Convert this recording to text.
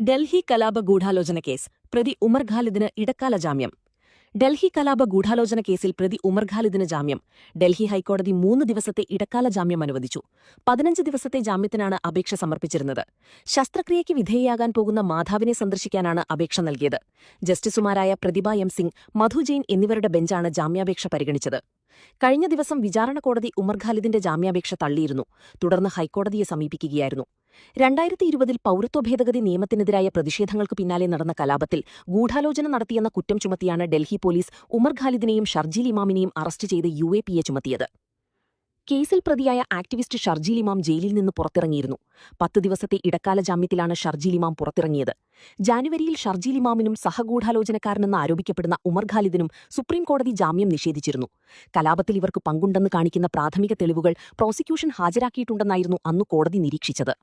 ഡൽഹി കലാപ ഗൂഢാലോചന കേസ് പ്രതി ഉമർ ഖാലിദിന് ഇടക്കാല ജാമ്യം. ഡൽഹി കലാപ ഗൂഢാലോചന കേസിൽ പ്രതി ഉമർ ഖാലിദിന് ജാമ്യം. ഡൽഹി ഹൈക്കോടതി 3 ദിവസത്തെ ഇടക്കാല ജാമ്യം അനുവദിച്ചു. 15 ദിവസത്തെ ജാമ്യത്തിനാണ് അപേക്ഷ സമർപ്പിച്ചിരുന്നത്. ശസ്ത്രക്രിയയ്ക്ക് വിധേയയാകാൻ പോകുന്ന മാധാവിനെ സന്ദർശിക്കാനാണ് അപേക്ഷ നൽകിയത്. ജസ്റ്റിസുമാരായ പ്രതിഭ എം സിംഗ്, മധു ജെയിൻ എന്നിവരുടെ ബെഞ്ചാണ് ജാമ്യാപേക്ഷ പരിഗണിച്ചത്. കഴിഞ്ഞ ദിവസം വിചാരണ കോടതി ഉമർ ഖാലിദിന്റെ ജാമ്യാപേക്ഷ തള്ളിയിരുന്നു. തുടർന്ന് ഹൈക്കോടതിയെ സമീപിക്കുകയായിരുന്നു. 2020 പൗരത്വ ഭേദഗതി നിയമത്തിനെതിരായ പ്രതിഷേധങ്ങൾക്ക് പിന്നാലെ നടന്ന കലാപത്തിൽ ഗൂഢാലോചന നടത്തിയെന്ന കുറ്റം ചുമത്തിയാണ് ഡൽഹി പോലീസ് ഉമർ ഖാലിദിനെയും ഷർജീൽ ഇമാമിനെയും അറസ്റ്റ് ചെയ്ത് UAPA ചുമത്തിയത്. കേസിൽ പ്രതിയായ ആക്ടിവിസ്റ്റ് ഷർജീൽ ഇമാം ജയിലിൽ നിന്ന് പുറത്തിറങ്ങിയിരുന്നു. 10 ദിവസത്തെ ഇടക്കാല ജാമ്യത്തിലാണ് ഷർജീൽ ഇമാം പുറത്തിറങ്ങിയത്. ജാനുവരിയിൽ ഷർജീൽ ഇമാമിനും സഹഗൂഢാലോചനക്കാരനെന്ന് ആരോപിക്കപ്പെടുന്ന ഉമർ ഖാലിദിനും സുപ്രീംകോടതി ജാമ്യം നിഷേധിച്ചിരുന്നു. കലാപത്തിൽ ഇവർക്ക് പങ്കുണ്ടെന്ന് കാണിക്കുന്ന പ്രാഥമിക തെളിവുകൾ പ്രോസിക്യൂഷൻ ഹാജരാക്കിയിട്ടുണ്ടെന്നായിരുന്നു അന്ന് കോടതി നിരീക്ഷിച്ചത്.